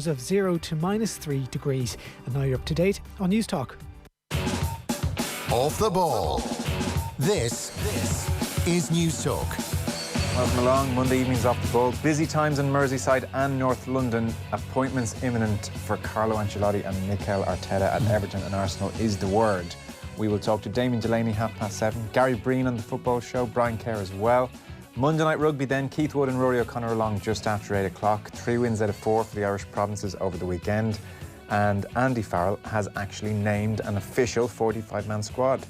of 0 to -3 degrees. And now you're up to date on News Talk. Off the ball. This is News Talk. Welcome along. Monday evening's Off the Ball. Busy times in Merseyside and North London. Appointments imminent for Carlo Ancelotti and Mikel Arteta at Everton and Arsenal is the word. We will talk to Damien Delaney 7:30. Gary Breen on the football show. Brian Kerr as well. Monday night rugby then. Keith Wood and Rory O'Connor along just after 8 o'clock. 3 wins out of 4 for the Irish provinces over the weekend. And Andy Farrell has actually named an official 45-man squad.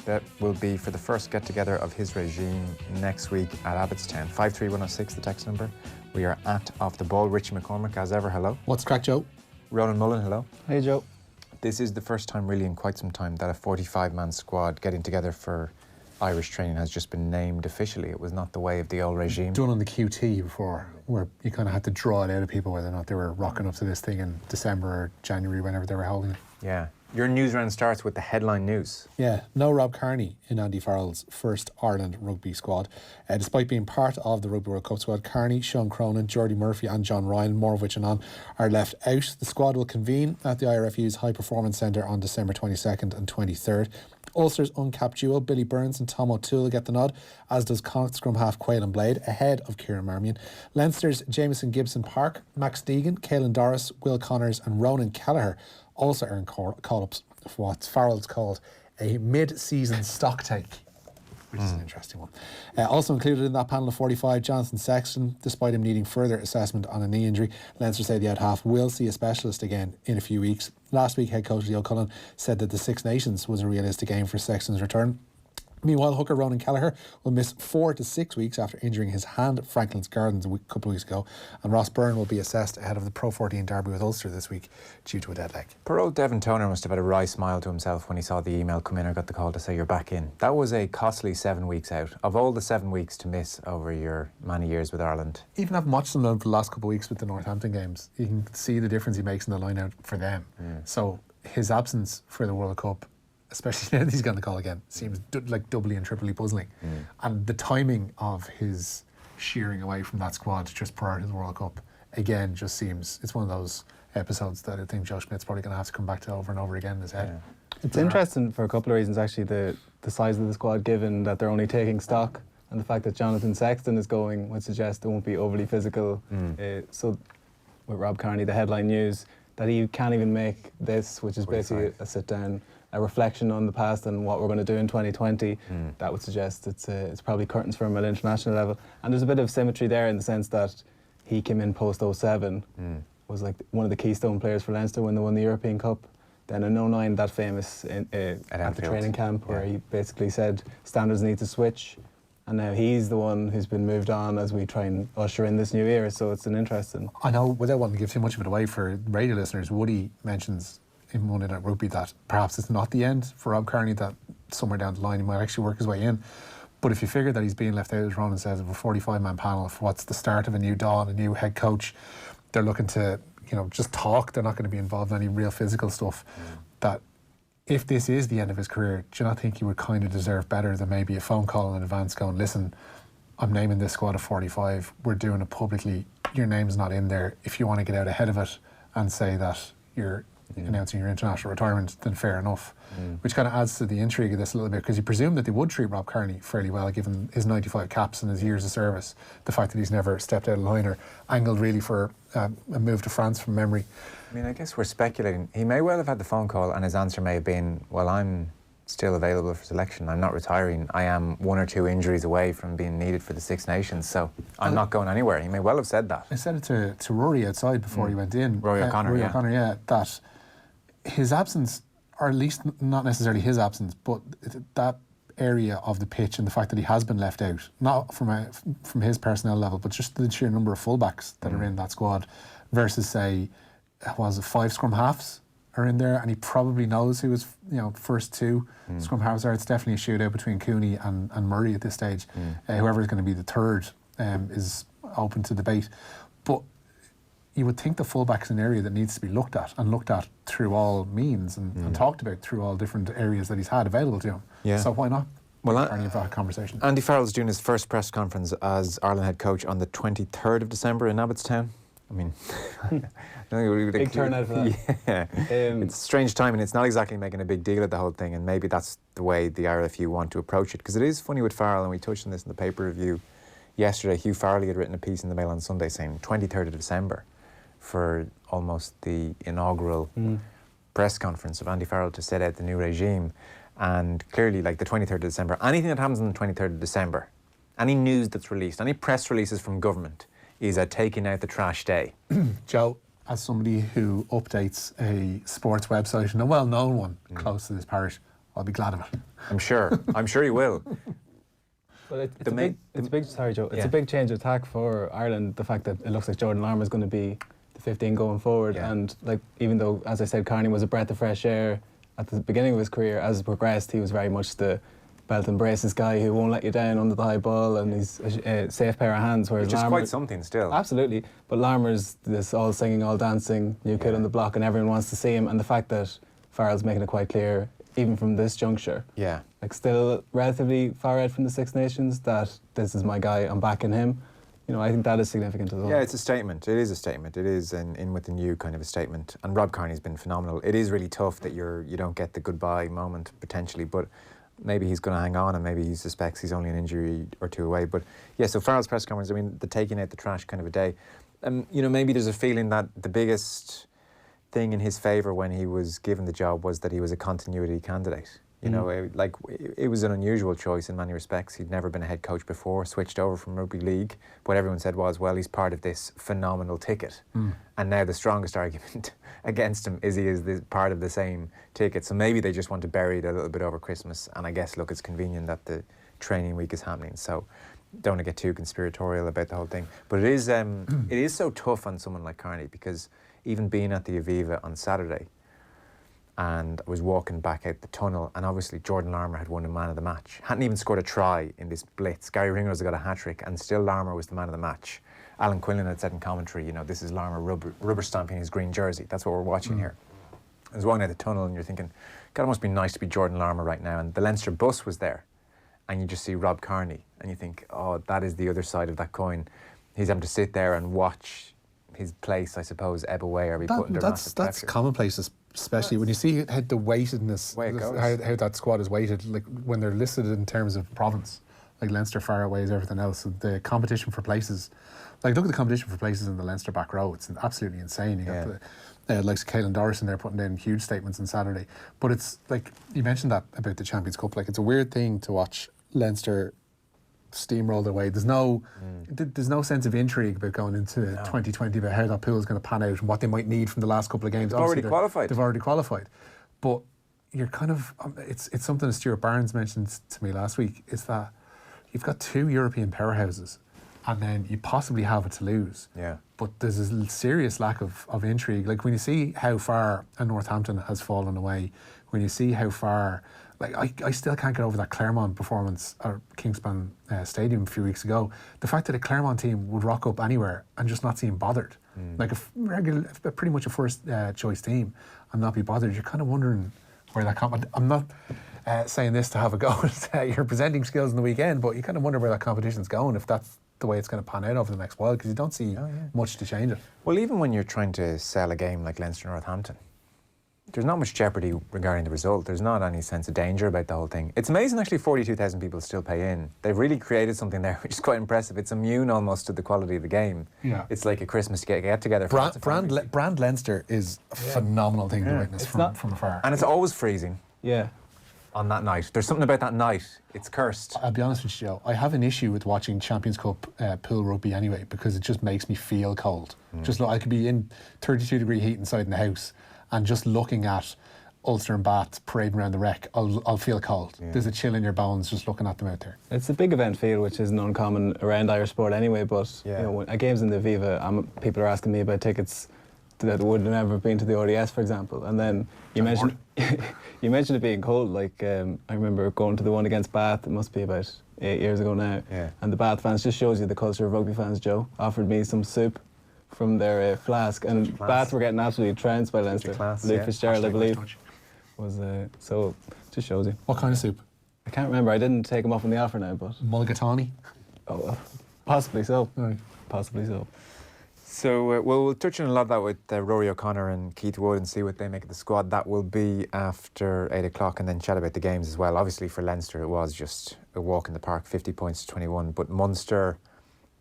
That will be for the first get-together of his regime next week at Abbottstown. 53106, the text number. We are at Off the Ball. Richie McCormack, as ever, hello. What's crack, Joe? Ronan Mullen, hello. Hey, Joe. This is the first time really in quite some time that a 45-man squad getting together for Irish training has just been named officially. It was not the way of the old regime. Done on the QT before, where you kind of had to draw it out of people whether or not they were rocking up to this thing in December or January, whenever they were holding it. Yeah. Your Newsround starts with the headline news. Yeah, no Rob Kearney in Andy Farrell's first Ireland rugby squad. Despite being part of the Rugby World Cup squad, Kearney, Sean Cronin, Geordie Murphy and John Ryan, more of which and on, are left out. The squad will convene at the IRFU's High Performance Centre on December 22nd and 23rd. Ulster's uncapped duo, Billy Burns and Tom O'Toole, get the nod, as does Connacht scrum half Quaylen Blade, ahead of Kieran Marmion. Leinster's Jameson Gibson-Park, Max Deegan, Caelan Doris, Will Connors and Ronan Kelleher also earn call-ups for what Farrell's called a mid-season stock take, which is an interesting one. Also included in that panel of 45, Jonathan Sexton, despite him needing further assessment on a knee injury. Leinster say the out-half will see a specialist again in a few weeks. Last week, head coach Leo Cullen said that the Six Nations was a realistic aim for Sexton's return. Meanwhile, hooker Ronan Kelleher will miss 4 to 6 weeks after injuring his hand at Franklin's Gardens a couple of weeks ago, and Ross Byrne will be assessed ahead of the Pro 14 derby with Ulster this week due to a dead leg. Poor old Devon Toner must have had a wry smile to himself when he saw the email come in or got the call to say you're back in. That was a costly 7 weeks out. Of all the 7 weeks to miss over your many years with Ireland. Even having watched them for the last couple of weeks with the Northampton games, you can see the difference he makes in the line-out for them. So his absence for the World Cup, especially now that he's going to call again, seems like doubly and triply puzzling. And the timing of his shearing away from that squad just prior to the World Cup, again, just seems, it's one of those episodes that I think Joe Schmidt's probably going to have to come back to over and over again in his head. Yeah. It's interesting for a couple of reasons, actually, the size of the squad, given that they're only taking stock, and the fact that Jonathan Sexton is going would suggest it won't be overly physical. So with Rob Kearney, the headline news, that he can't even make this, which is basically a sit-down, a reflection on the past and what we're going to do in 2020, that would suggest it's probably curtains for him at international level. And there's a bit of symmetry there in the sense that he came in post 07, was like one of the keystone players for Leinster when they won the European Cup. Then in 09, that famous at the training camp where he basically said standards need to switch. And now he's the one who's been moved on as we try and usher in this new era. So it's an interesting... I know, without wanting to give too much of it away for radio listeners, Woody mentions in Monday Night Rugby that perhaps it's not the end for Rob Kearney, that somewhere down the line he might actually work his way in. But if you figure that he's being left out, as Ronan says, of a 45-man panel for what's the start of a new dawn, a new head coach, they're looking to, just talk. They're not going to be involved in any real physical stuff. That if this is the end of his career, do you not think he would kind of deserve better than maybe a phone call in advance going, listen, I'm naming this squad of 45, we're doing it publicly, your name's not in there. If you want to get out ahead of it and say that you're announcing your international retirement, then fair enough. Which kind of adds to the intrigue of this a little bit, because you presume that they would treat Rob Kearney fairly well given his 95 caps and his years of service. The fact that he's never stepped out of line or angled really for a move to France from memory. I mean, I guess we're speculating. He may well have had the phone call and his answer may have been, well, I'm still available for selection. I'm not retiring. I am 1 or 2 injuries away from being needed for the Six Nations, so I'm not going anywhere. He may well have said that. I said it to Rory outside before he went in. Rory O'Connor, yeah, that his absence, or at least not necessarily his absence, but that area of the pitch and the fact that he has been left out, not from his personnel level, but just the sheer number of fullbacks that are in that squad versus, say, 5 scrum halves are in there, and he probably knows who his first 2 scrum halves are. It's definitely a shootout between Cooney and Murray at this stage. Whoever is going to be the third is open to debate. But you would think the fullback is an area that needs to be looked at through all means and talked about through all different areas that he's had available to him. Yeah. So why not? Well, any of that conversation. Andy Farrell's doing his first press conference as Ireland head coach on the 23rd of December in Abbottstown. I mean, I don't think we would Big turnout for that. Yeah, it's a strange time, and it's not exactly making a big deal of the whole thing. And maybe that's the way the RFU want to approach it, because it is funny with Farrell, and we touched on this in the paper review yesterday. Hugh Farrell had written a piece in the Mail on Sunday saying 23rd of December for almost the inaugural press conference of Andy Farrell to set out the new regime. And clearly, like the 23rd of December, anything that happens on the 23rd of December, any news that's released, any press releases from government, is a taking out the trash day. Joe, as somebody who updates a sports website, and a well-known one close to this parish, I'll be glad of it. I'm sure you will. But it's a big change of tack for Ireland, the fact that it looks like Jordan Larmour is going to be the 15 going forward. Yeah. And like, even though, as I said, Kearney was a breath of fresh air at the beginning of his career, as it progressed, he was very much the belt and braces guy who won't let you down under the high ball, and he's a safe pair of hands. Whereas Which is quite something still. Absolutely. But Larmour's this all singing, all dancing, new kid on the block, and everyone wants to see him. And the fact that Farrell's making it quite clear, even from this juncture, like still relatively far out from the Six Nations, that this is my guy, I'm backing him. You know, I think that is significant as well. Yeah, it's a statement. It is a statement. It is in with the new kind of a statement. And Rob Kearney's been phenomenal. It is really tough that you don't get the goodbye moment potentially, but maybe he's going to hang on, and maybe he suspects he's only an injury or two away. But yeah, so Farrell's press conference, I mean, the taking out the trash kind of a day. You know, maybe there's a feeling that the biggest thing in his favour when he was given the job was that he was a continuity candidate. You know, it was an unusual choice in many respects. He'd never been a head coach before, switched over from rugby league. What everyone said was, well, he's part of this phenomenal ticket. And now the strongest argument against him is he is part of the same ticket. So maybe they just want to bury it a little bit over Christmas. And I guess, look, it's convenient that the training week is happening. So don't want to get too conspiratorial about the whole thing. But it is so tough on someone like Kearney, because even being at the Aviva on Saturday, and I was walking back out the tunnel, and obviously Jordan Larmour had won a man of the match. Hadn't even scored a try in this blitz. Gary Ringrose had got a hat-trick, and still Larmour was the man of the match. Alan Quinlan had said in commentary, you know, this is Larmour rubber stamping his green jersey. That's what we're watching here. I was walking out the tunnel, and you're thinking, God, it must be nice to be Jordan Larmour right now. And the Leinster bus was there, and you just see Rob Kearney, and you think, oh, that is the other side of that coin. He's having to sit there and watch his place, I suppose, ebb away, or be put under massive pressure. That's commonplace, especially when you see how the weightedness, how that squad is weighted, like when they're listed in terms of province, like Leinster far outweighs everything else. So the competition for places, like look at the competition for places in the Leinster back row, it's absolutely insane. You got the likes of Caelan Dorison there putting down huge statements on Saturday. But it's like, you mentioned that about the Champions Cup, like it's a weird thing to watch Leinster steamroll their way. There's no sense of intrigue about going into 2020, about how that pool is going to pan out and what they might need from the last couple of games. They've already qualified. But you're kind of, it's something that Stuart Barnes mentioned to me last week, is that you've got two European powerhouses, and then you possibly have it to lose. Yeah. But there's a serious lack of intrigue. Like when you see how far Northampton has fallen away, when you see how far, like I still can't get over that Claremont performance at Kingspan Stadium a few weeks ago. The fact that a Claremont team would rock up anywhere and just not seem bothered, like pretty much a first choice team, and not be bothered. You're kind of wondering where that I'm not saying this to have a go at your presenting skills in the weekend, but you kind of wonder where that competition's going, if that's the way it's going to pan out over the next while, because you don't see much to change it. Well, even when you're trying to sell a game like Leinster Northampton, there's not much jeopardy regarding the result. There's not any sense of danger about the whole thing. It's amazing, actually, 42,000 people still pay in. They've really created something there, which is quite impressive. It's immune almost to the quality of the game. Yeah. It's like a Christmas get-together. Brand Leinster is a phenomenal thing to witness from afar. And it's always freezing. Yeah. On that night. There's something about that night. It's cursed. I'll be honest with you, Joe. I have an issue with watching Champions Cup pool rugby anyway, because it just makes me feel cold. Just look, I could be in 32-degree heat inside in the house, and just looking at Ulster and Bath parading around the wreck, I'll feel cold. Yeah. There's a chill in your bones just looking at them out there. It's a big event feel, which isn't uncommon around Irish sport anyway, but you know, at games in the Aviva, people are asking me about tickets that would have never been to the RDS, for example. And then you mentioned it being cold. Like I remember going to the one against Bath, it must be about 8 years ago now. Yeah. And the Bath fans, just shows you the culture of rugby fans, Joe, offered me some soup from their flask, and Bath were getting absolutely trounced by Leinster. Luke Fitzgerald, I believe, was so just shows you. What kind of soup? I can't remember. I didn't take him up on the offer now, but mulligatawny. Oh, possibly so. Right. Possibly so. So we'll touch on a lot of that with Rory O'Connor and Keith Wood and see what they make of the squad. That will be after 8 o'clock, and then chat about the games as well. Obviously for Leinster it was just a walk in the park, 50 points to 21, but Munster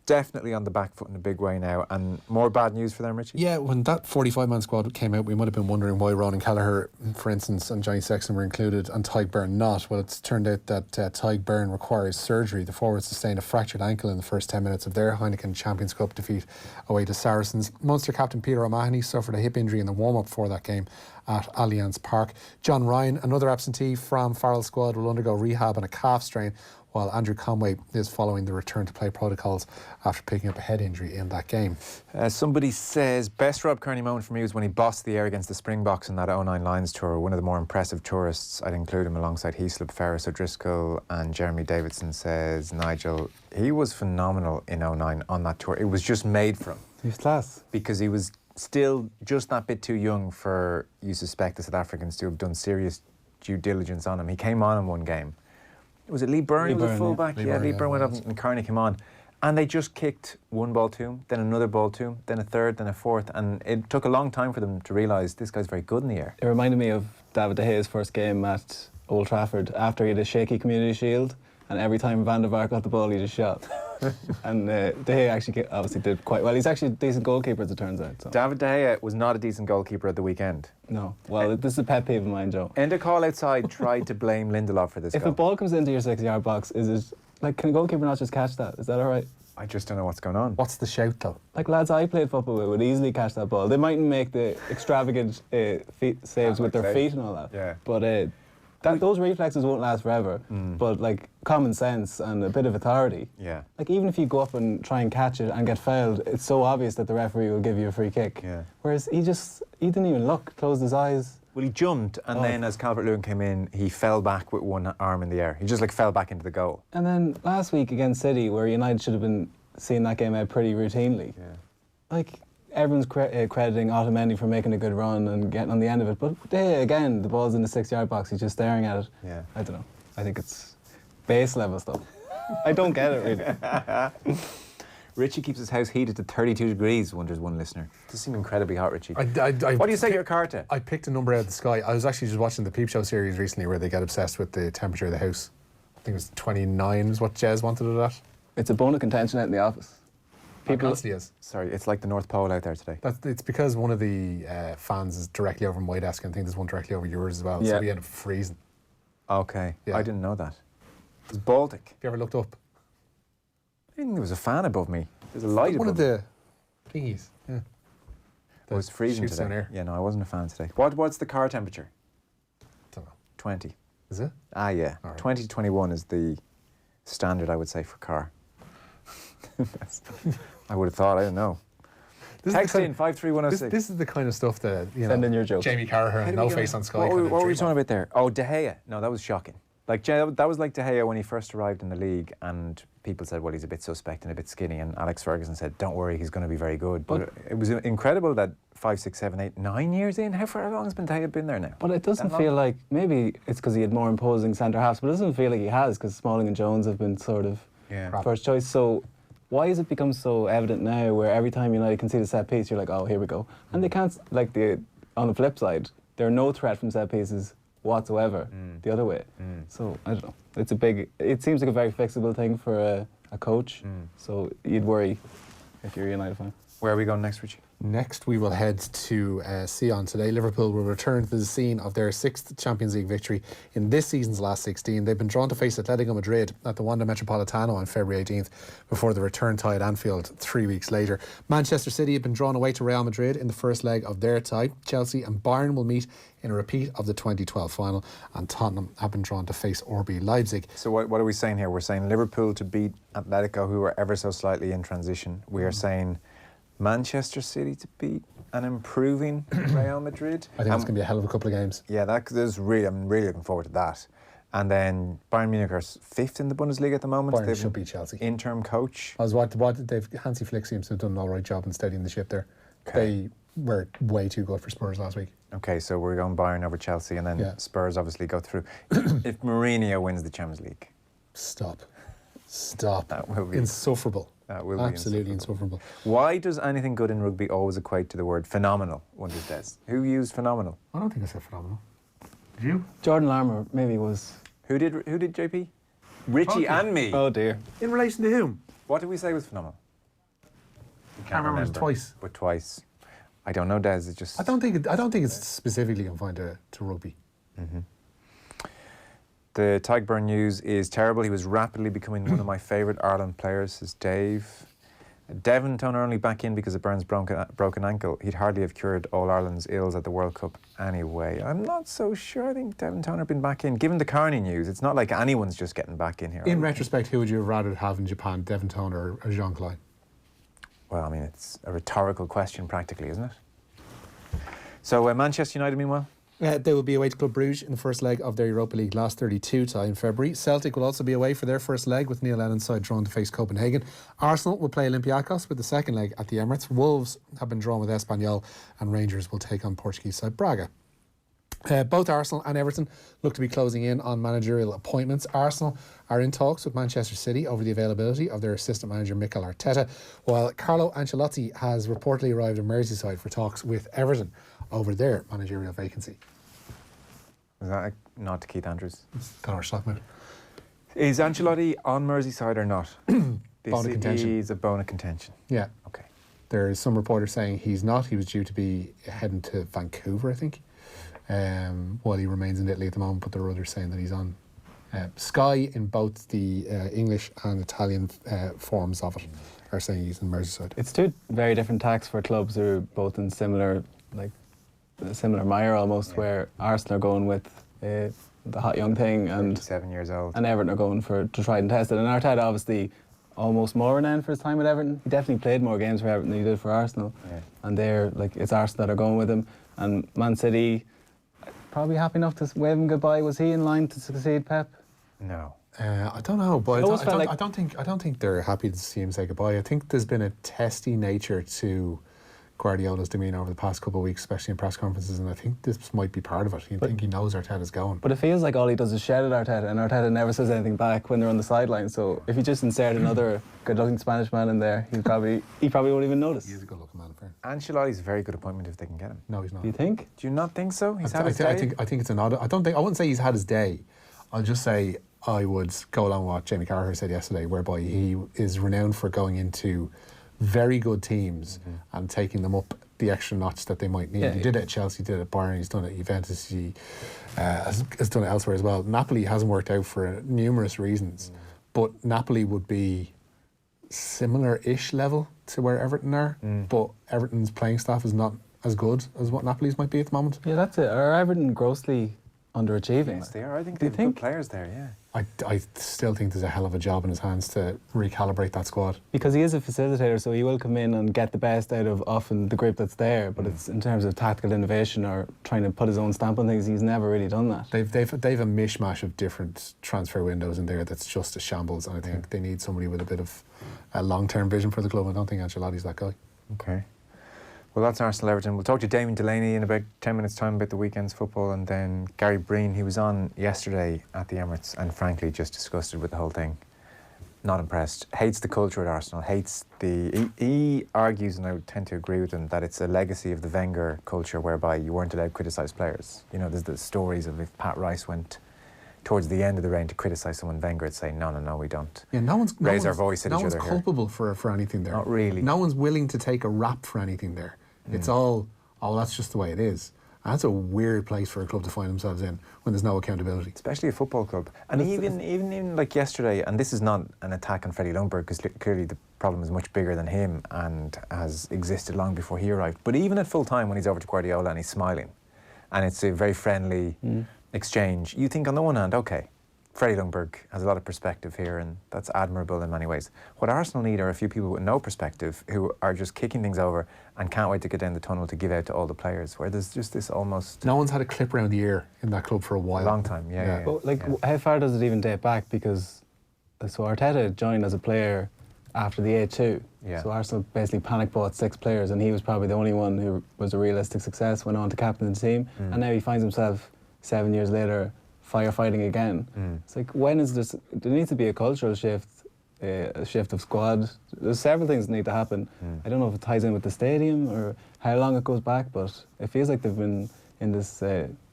definitely on the back foot in a big way now, and more bad news for them, Richie? Yeah, when that 45-man squad came out, we might have been wondering why Ronan Kelleher, for instance, and Johnny Sexton were included and Tyg Byrne not. Well, it's turned out that Tyg Byrne requires surgery. The forward sustained a fractured ankle in the first 10 minutes of their Heineken Champions Cup defeat away to Saracens. Munster captain Peter O'Mahony suffered a hip injury in the warm-up for that game at Allianz Park. John Ryan, another absentee from Farrell's squad, will undergo rehab on a calf strain, while Andrew Conway is following the return to play protocols after picking up a head injury in that game. Somebody says best Rob Kearney moment for me was when he bossed the air against the Springboks in that 09 Lions tour. One of the more impressive tourists. I'd include him alongside Heaslip, Ferris O'Driscoll and Jeremy Davidson, says Nigel. He was phenomenal in 09 on that tour. It was just made for him. He was class. Because he was still just that bit too young for, you suspect, the South Africans to have done serious due diligence on him. He came on in one game. Was it Lee Byrne who was the fullback? Lee Byrne went up and Kearney came on. And they just kicked one ball to him, then another ball to him, then a third, then a fourth. And it took a long time for them to realise this guy's very good in the air. It reminded me of David De Gea's first game at Old Trafford after he had a shaky Community Shield, and every time Van der Vaart got the ball he just shot. And De Gea actually obviously did quite well. He's actually a decent goalkeeper as it turns out. So. David De Gea was not a decent goalkeeper at the weekend. No. Well, this is a pet peeve of mine, Joe. Enda Call outside tried to blame Lindelof for this If goal. a ball comes into your 6-yard box, is it like, can a goalkeeper not just catch that? Is that all right? I just don't know what's going on. What's the shout though? Like lads I played football with would easily catch that ball. They mightn't make the extravagant saves with their feet and all that. Yeah. But those reflexes won't last forever. But like common sense and a bit of authority. Yeah. Like even if you go up and try and catch it and get fouled, it's so obvious that the referee will give you a free kick. Yeah. Whereas he didn't even look, closed his eyes. Well, he jumped, and then as Calvert-Lewin came in, he fell back with one arm in the air. He just like fell back into the goal. And then last week against City, where United should have been seeing that game out pretty routinely. Yeah. Like everyone's crediting Otamendi for making a good run and getting on the end of it, but again, the ball's in the 6-yard box. He's just staring at it. Yeah. I don't know. I think it's base level stuff. I don't get it really. Richie keeps his house heated to 32 degrees, wonders one listener. It does seem incredibly hot, Richie. I What do you set your car to? I picked a number out of the sky. I was actually just watching the Peep Show series recently where they get obsessed with the temperature of the house. I think it was 29 is what Jez wanted it at. It's a bone of contention out in the office. People is. Sorry, it's like the North Pole out there today. It's because one of the fans is directly over my desk, and I think there's one directly over yours as well. Yeah. So we end up freezing. Okay, Yeah. I didn't know that. It was Baltic. Have you ever looked up? I didn't think there was a fan above me. There's a light One above of me. the thingies. Yeah. It was freezing shoots down today. air. Yeah, no, I wasn't a fan today. What's the car temperature? Don't know. 20. Is it? Ah, yeah. All right. 20 to 21 is the standard, I would say, for car. I would have thought, I don't know. Text in 53106. This is the kind of stuff that, Send in your jokes. Jamie Carragher and No Face on Sky. What were we talking about there? Oh, De Gea. No, that was shocking. Like that was like De Gea when he first arrived in the league, and people said, well, he's a bit suspect and a bit skinny, and Alex Ferguson said, don't worry, he's going to be very good. But it was incredible that 5, 6, 7, 8, 9 years in, how long has De Gea been there now? But it doesn't feel like, maybe it's because he had more imposing centre halves, but it doesn't feel like he has, because Smalling and Jones have been sort of first choice. So why has it become so evident now where every time United concede a set piece, you're like, oh, here we go. And they can't, like on the flip side, they're no threat from set pieces whatsoever the other way. So I don't know. It seems like a very fixable thing for a coach. So you'd worry if you're a United fan. Where are we going next, Richie? Next, we will head to Sion today. Liverpool will return to the scene of their 6th Champions League victory in this season's last 16. They've been drawn to face Atletico Madrid at the Wanda Metropolitano on February 18th before the return tie at Anfield 3 weeks later. Manchester City have been drawn away to Real Madrid in the first leg of their tie. Chelsea and Bayern will meet in a repeat of the 2012 final, and Tottenham have been drawn to face RB Leipzig. So what are we saying here? We're saying Liverpool to beat Atletico, who are ever so slightly in transition. We are saying Manchester City to beat an improving Real Madrid. I think it's going to be a hell of a couple of games. Yeah, I'm really looking forward to that. And then Bayern Munich are 5th in the Bundesliga at the moment. Bayern They've should beat Chelsea. Interim coach. Hansi Flick seems to have done an all right job in steadying the ship there. Okay. They were way too good for Spurs last week. Okay, so we're going Bayern over Chelsea, and then Spurs obviously go through. If Mourinho wins the Champions League. Stop. That will be insufferable. That will Absolutely be insufferable. insufferable. Why does anything good in rugby always equate to the word phenomenal, wonders Des? Who used phenomenal? I don't think I said phenomenal. Did you? Jordan Larmour maybe was. Who did JP? Richie and me. Oh dear. In relation to whom? What did we say was phenomenal? Can't remember. It was twice. But twice. I don't know, Des. It's just. I don't think it's specifically confined to rugby. The Tygburn news is terrible. He was rapidly becoming one of my favourite Ireland players, says Dave. Devon Toner only back in because of Burns' broken ankle. He'd hardly have cured all Ireland's ills at the World Cup anyway. I'm not so sure. I think Devon Toner been back in. Given the Kearney news, it's not like anyone's just getting back in here. In retrospect, who would you have rather have in Japan, Devon Toner or Jean Klein? Well, I mean, it's a rhetorical question practically, isn't it? So Manchester United, meanwhile? They will be away to Club Brugge in the first leg of their Europa League last 32 tie in February. Celtic will also be away for their first leg with Neil Lennon's side drawn to face Copenhagen. Arsenal will play Olympiacos with the second leg at the Emirates. Wolves have been drawn with Espanyol, and Rangers will take on Portuguese side Braga. Both Arsenal and Everton look to be closing in on managerial appointments. Arsenal are in talks with Manchester City over the availability of their assistant manager Mikel Arteta, while Carlo Ancelotti has reportedly arrived in Merseyside for talks with Everton over their managerial vacancy. Is that a nod to Keith Andrews? Conor Stockman. Is Ancelotti on Merseyside or not? Bone of contention. He's a bone of contention. Yeah. Okay. There's some reporters saying he's not. He was due to be heading to Vancouver, I think, while he remains in Italy at the moment, but there are others saying that he's on. Sky, in both the English and Italian forms of it, are saying he's in Merseyside. It's two very different tacks for clubs who are both in similar mire almost, where Arsenal are going with the hot young thing, and 7 years old, and Everton are going to try and test it. And Arteta obviously almost more than for his time at Everton. He definitely played more games for Everton than he did for Arsenal. Yeah. And they're it's Arsenal that are going with him. And Man City probably happy enough to wave him goodbye. Was he in line to succeed Pep? No. I don't know, but I don't think they're happy to see him say goodbye. I think there's been a testy nature to Guardiola's demeanour over the past couple of weeks, especially in press conferences, and I think this might be part of it. I think he knows Arteta's going. But it feels like all he does is shout at Arteta, and Arteta never says anything back when they're on the sideline. So if you just insert another good-looking Spanish man in there, he probably won't even notice. He's a good-looking man, fair. Ancelotti's a very good appointment if they can get him. No, he's not. Do you think? Do you not think so? He's had his day? I think it's an odd. I wouldn't say he's had his day. I'll just say I would go along with what Jamie Carragher said yesterday, whereby he is renowned for going into very good teams and taking them up the extra notch that they might need. He did it at Chelsea, did it at Bayern, he's done it at Juventus, he has done it elsewhere as well. Napoli hasn't worked out for numerous reasons, but Napoli would be similar-ish level to where Everton are, but Everton's playing staff is not as good as what Napoli's might be at the moment. Yeah, that's it. Are Everton grossly underachieving? Yes, they are. I think they've good players there, yeah. I still think there's a hell of a job in his hands to recalibrate that squad. Because he is a facilitator, so he will come in and get the best out of often the group that's there, but it's in terms of tactical innovation or trying to put his own stamp on things, he's never really done that. They've a mishmash of different transfer windows in there that's just a shambles, and I think they need somebody with a bit of a long-term vision for the club. I don't think Ancelotti's that guy. Okay. Well, that's Arsenal Everton. We'll talk to Damien Delaney in about 10 minutes' time about the weekend's football, and then Gary Breen, he was on yesterday at the Emirates and frankly just disgusted with the whole thing. Not impressed. Hates the culture at Arsenal. He argues, and I would tend to agree with him, that it's a legacy of the Wenger culture whereby you weren't allowed to criticise players. You know, there's the stories of if Pat Rice went towards the end of the reign to criticise someone, Wenger would say, no, we don't. Yeah, no one's our voice at each other here. No one's culpable for anything there. Not really. No one's willing to take a rap for anything there. It's all, that's just the way it is. And that's a weird place for a club to find themselves in when there's no accountability. Especially a football club. And even like yesterday, and this is not an attack on Freddie Ljungberg, because clearly the problem is much bigger than him and has existed long before he arrived. But even at full time when he's over to Guardiola and he's smiling, and it's a very friendly exchange, you think on the one hand, okay, Freddie Ljungberg has a lot of perspective here, and that's admirable in many ways. What Arsenal need are a few people with no perspective who are just kicking things over and can't wait to get down the tunnel to give out to all the players, where there's just this almost... No one's had a clip around the ear in that club for a while. A long time, yeah. But how far does it even date back? Because so Arteta joined as a player after the A2. Yeah. So Arsenal basically panic bought 6 players, and he was probably the only one who was a realistic success, went on to captain the team, and now he finds himself 7 years later firefighting again. It's like, when is this? There needs to be a cultural shift a shift of squad. There's several things that need to happen. I don't know if it ties in with the stadium or how long it goes back, but it feels like they've been in this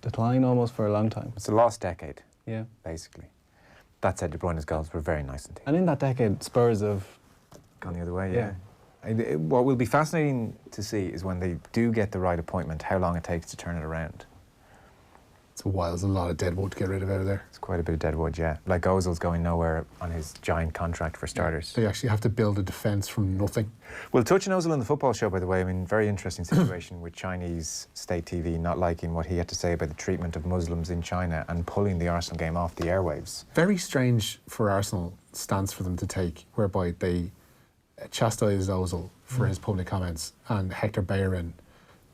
decline almost for a long time. It's a lost decade, Yeah. basically. That said, De Bruyne's goals were very nice indeed. And in that decade, Spurs have... Gone the other way, yeah. What will be fascinating to see is when they do get the right appointment, how long it takes to turn it around. It's a while. There's a lot of dead wood to get rid of out of there. It's quite a bit of dead wood, yeah. Like Ozil's going nowhere on his giant contract for starters. They actually have to build a defence from nothing. We'll touch on Ozil in the football show, by the way. I mean, very interesting situation with Chinese state TV not liking what he had to say about the treatment of Muslims in China and pulling the Arsenal game off the airwaves. Very strange for Arsenal stance for them to take, whereby they chastised Ozil for his public comments, and Hector Bellerin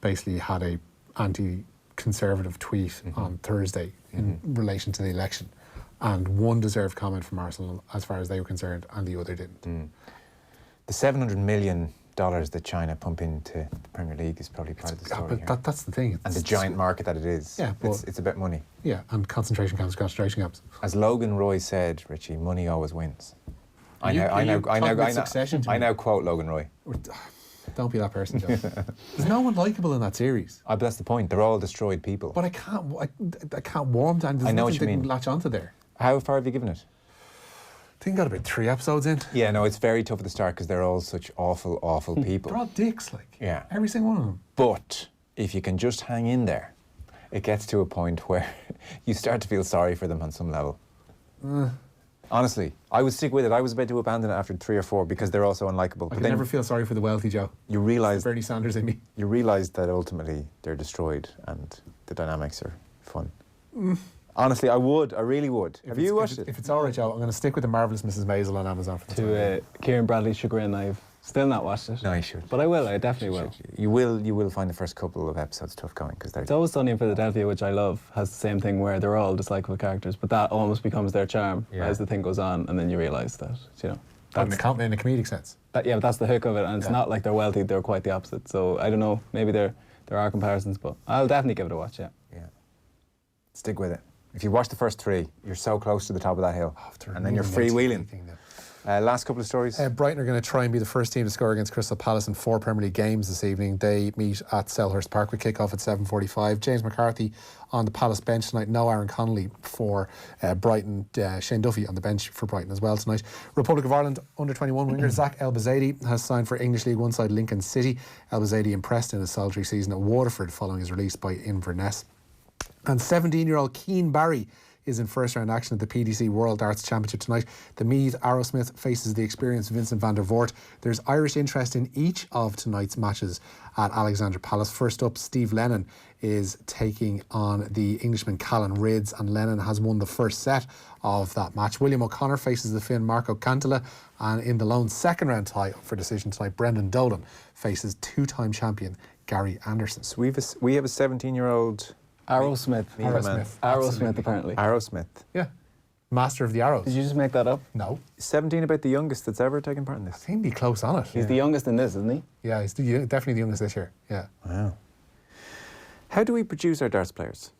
basically had a anti-conservative tweet on Thursday in relation to the election, and one deserved comment from Arsenal as far as they were concerned, and the other didn't. The $700 million that China pump into the Premier League is probably part of the story here. But that's the thing. And the giant market that it is. Yeah, it's about money. Yeah, and concentration camps. As Logan Roy said, Richie, money always wins. I now quote Logan Roy. Don't be that person, Joe. There's no one likeable in that series. But that's the point. They're all destroyed people. But I can't warm down. There's I know nothing what you they mean. can latch onto there. How far have you given it? I think got about 3 episodes in. Yeah, no, it's very tough at the start because they're all such awful, awful people. They're all dicks, like. Yeah. Every single one of them. But if you can just hang in there, it gets to a point where you start to feel sorry for them on some level. Honestly, I would stick with it. I was about to abandon it after 3 or 4 because they're all so unlikable. I can never feel sorry for the wealthy, Joe. You realise Bernie Sanders in me. You realise that ultimately they're destroyed and the dynamics are fun. Honestly, I really would. Have you watched it? If it's all right, Joe, I'm going to stick with The Marvellous Mrs. Maisel on Amazon for the time being. To Kieran Bradley's chagrin, I've still not watched it. No, you should. But I will, I definitely will. You will find the first couple of episodes tough going because they're... It's Always Sunny in Philadelphia, which I love, has the same thing where they're all dislikable characters, but that almost becomes their charm as the thing goes on, and then you realise that, you know. In a comedic sense. But that's the hook of it, and it's not like they're wealthy, they're quite the opposite. So I don't know, maybe there are comparisons, but I'll definitely give it a watch, yeah. Stick with it. If you watch the first 3, you're so close to the top of that hill, and then you're freewheeling. Last couple of stories. Brighton are going to try and be the first team to score against Crystal Palace in 4 Premier League games this evening. They meet at Selhurst Park with kick-off at 7:45. James McCarthy on the Palace bench tonight. No Aaron Connolly for Brighton. Shane Duffy on the bench for Brighton as well tonight. Republic of Ireland under-21 winger Zach El-Bazadi has signed for English League One side Lincoln City. El-Bazadi impressed in his solitary season at Waterford following his release by Inverness. And 17-year-old Keane Barry is in first-round action at the PDC World Darts Championship tonight. The Meath Arrowsmith faces the experienced Vincent van der Voort. There's Irish interest in each of tonight's matches at Alexandra Palace. First up, Steve Lennon is taking on the Englishman Callan Rids, and Lennon has won the first set of that match. William O'Connor faces the Finn Marco Cantala, and in the lone second-round tie up for decision tonight, Brendan Dolan faces 2-time champion Gary Anderson. So we have a 17-year-old... Arrowsmith, apparently. Arrowsmith. Yeah. Master of the Arrows. Did you just make that up? No. 17 about the youngest that's ever taken part in I this. think he'd be close on it. He's the youngest in this, isn't he? Yeah, he's definitely the youngest this year. Yeah. Wow. How do we produce our darts players?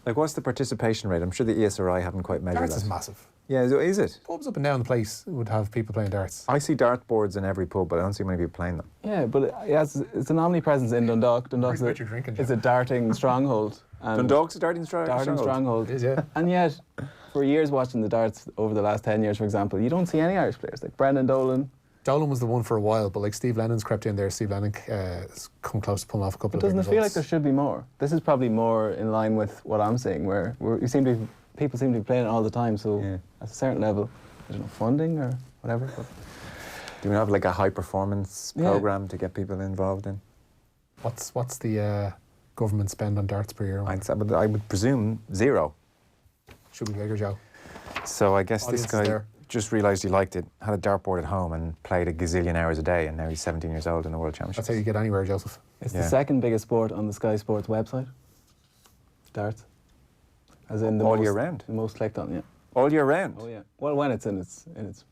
Like, what's the participation rate? I'm sure the ESRI haven't quite measured Darts that. is massive. Yeah, is it? Pubs up and down the place would have people playing darts. I see dart boards in every pub, but I don't see many people playing them. Yeah, but it's an omnipresence in Dundalk. Dundalk's What you're drinking, it's a darting stronghold. And Dundalk's a darting stronghold. It is, yeah. And yet, for years watching the darts over the last 10 years, for example, you don't see any Irish players. Like Brendan Dolan. Dolan was the one for a while, but like Steve Lennon's crept in there. Steve Lennon has come close to pulling off a couple But of big doesn't it feel like results. there should be more? This is probably more in line with what I'm saying, where people seem to be playing it all the time, so at a certain level, I don't know, funding or whatever. But Do we have like a high performance program to get people involved in? What's the government spend on darts per year? I would presume 0. Should be bigger, Joe. So I guess Audience this is guy there. just realised he liked it, had a dartboard at home and played a gazillion hours a day, and now he's 17 years old in the World Championships. That's how you get anywhere, Joseph. it's the second biggest sport on the Sky Sports website. Darts. As in the All most, year round? The most clicked on, yeah. All year round? Oh yeah. Well, when it's in its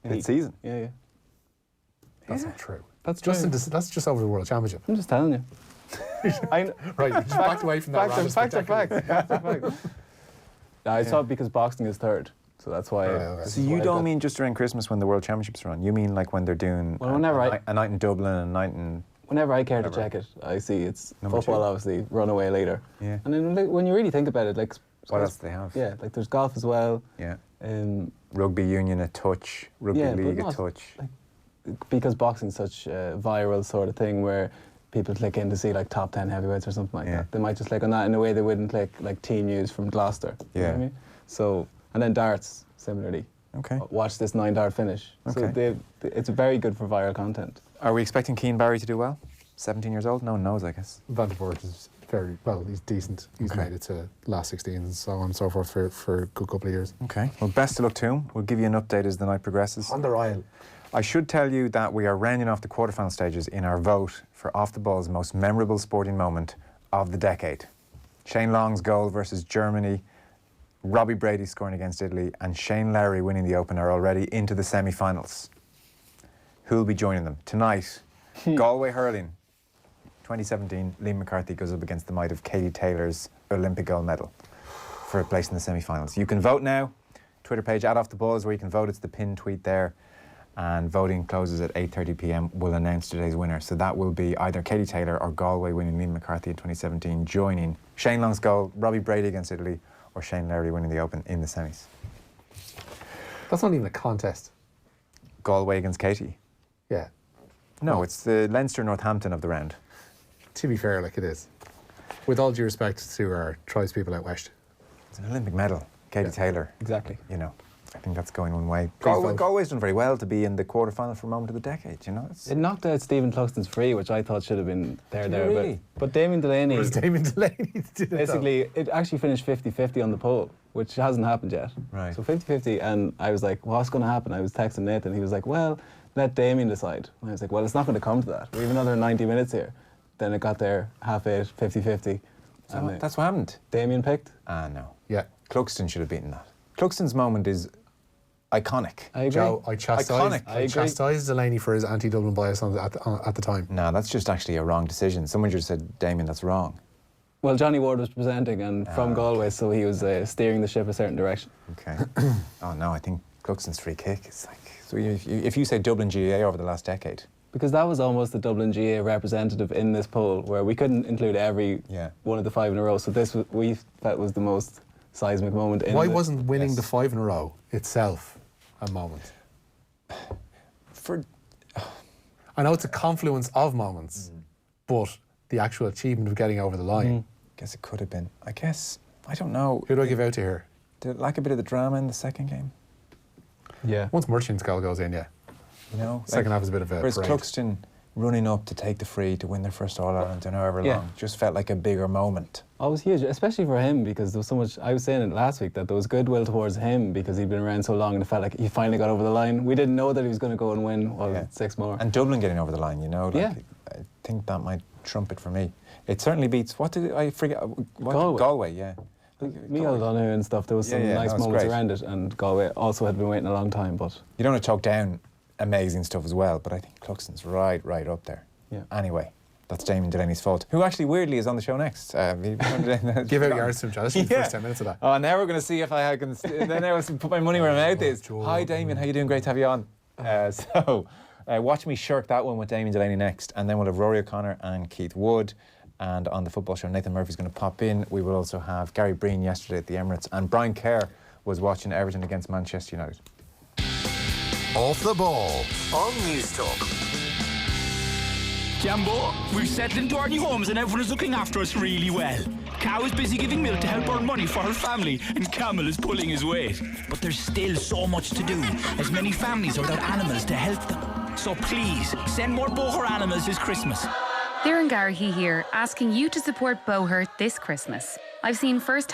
peak. season? Yeah. That's not true. That's Just true. that's just over the World Championship. I'm just telling you. Right, you just backed away from that. Facts are facts. No, I saw it because boxing is third. So that's why. okay. So you don't mean just during Christmas when the World Championships are on? You mean like when they're doing Well, whenever a night in Dublin and a night in... Whenever I care to check it, I see it's Number football, 2. obviously, run away later. Yeah. And then like, when you really think about it, like... What else do they have? Yeah, like there's golf as well. Yeah. Um, Rugby union a touch, rugby Yeah, but league a not touch. because boxing's such a viral sort of thing where people click in to see like top 10 heavyweights or something like Yeah. that. They might just click on that in a way they wouldn't click like teen news from Gloucester. You know Yeah. what I mean? So, and then darts, similarly. Okay. Watch this 9-dart finish. So Okay. it's very good for viral content. Are we expecting Keane Barry to do well? 17 years old? No one knows, I guess. Van der Voort is very well. He's decent. He's Okay. made it to last 16 and so on and so forth for a good couple of years. Okay. Well, best of luck to him. We'll give you an update as the night progresses. On the Royal. I should tell you that we are rounding off the quarterfinal stages in our vote for Off the Ball's most memorable sporting moment of the decade. Shane Long's goal versus Germany, Robbie Brady scoring against Italy, and Shane Lowry winning the Open are already into the semi-finals. Who'll be joining them? Tonight, Galway hurling. 2017, Liam McCarthy goes up against the might of Katie Taylor's Olympic gold medal for a place in the semi-finals. You can vote now. Twitter page @OffTheBall is where you can vote. It's the pinned tweet there. And voting closes at 8:30 p.m. We'll announce today's winner. So that will be either Katie Taylor or Galway winning Liam McCarthy in 2017, joining Shane Long's goal, Robbie Brady against Italy, or Shane Lowry winning the Open in the semis. That's not even a contest. Galway against Katie. Yeah. No, it's the Leinster-Northampton of the round. To be fair, like it is. With all due respect to our tribes people out west. It's an Olympic medal. Katie Taylor. Exactly. You know, I think that's going one way. vote. Galway's done very well to be in the quarterfinal for moment of the decade, you know. It knocked out Stephen Cluxton's free, which I thought should have been there. really? But Damien Delaney, Was Damon Delaney to do that? basically, it actually finished 50-50 on the poll, which hasn't happened yet. Right. So 50-50, and I was like, what's going to happen? I was texting Nathan, he was like, well, let Damien decide. And I was like, well, it's not going to come to that. We have another 90 minutes here. Then it got there, 8:30, 50-50. So that's what happened. Damien picked. Ah, no. Yeah. Cluxton should have beaten that. Cluxton's moment is iconic. I agree. Joe, I Iconic. chastised Delaney for his anti-Dublin bias at the time. No, that's just actually a wrong decision. Someone just said, Damien, that's wrong. Well, Johnny Ward was presenting and from Galway, so he was steering the ship a certain direction. Okay. Oh, no, I think Cluxton's free kick is like... So if you say Dublin GAA over the last decade... Because that was almost the Dublin GA representative in this poll, where we couldn't include every one of the 5 in a row. So this we felt was the most seismic moment. Why wasn't winning the 5 in a row itself a moment? I know it's a confluence of moments, but the actual achievement of getting over the line. Guess it could have been. I guess, I don't know. Who do I give out to here? Did it lack a bit of the drama in the second game? Yeah. Once Merchant's goal goes in, yeah. You know? Second half is a bit of a Whereas parade. Cluxton running up to take the free to win their first All-Ireland and however long just felt like a bigger moment. Oh, it was huge, especially for him, because there was so much. I was saying it last week that there was goodwill towards him because he'd been around so long and it felt like he finally got over the line. We didn't know that he was going to go and win 6 more. And Dublin getting over the line, you know? Like, I think that might trump it for me. It certainly beats, what did I forget? Galway, yeah. Miguel O'Donoghue and stuff, there was some nice moments around it, and Galway also had been waiting a long time, but... You don't want to choke down amazing stuff as well, but I think Cluxton's right up there. Yeah. Anyway, that's Damien Delaney's fault, who actually weirdly is on the show next. Give out yards to him, John. Let's do the first 10 minutes of that. Oh, now we're going to see if I can... then I put my money where my mouth is. Hi, Damien, how you doing? Great to have you on. Watch me shirk that one with Damien Delaney next, and then we'll have Rory O'Connor and Keith Wood. And on the football show, Nathan Murphy's going to pop in. We will also have Gary Breen yesterday at the Emirates, and Brian Kerr was watching Everton against Manchester United. Off the Ball on Newstalk. Jambo, we've settled into our new homes and everyone is looking after us really well. Cow is busy giving milk to help earn money for her family, and Camel is pulling his weight. But there's still so much to do, as many families are without animals to help them. So please, send more boher animals this Christmas. Darren Garrahy here, asking you to support Boher this Christmas. I've seen first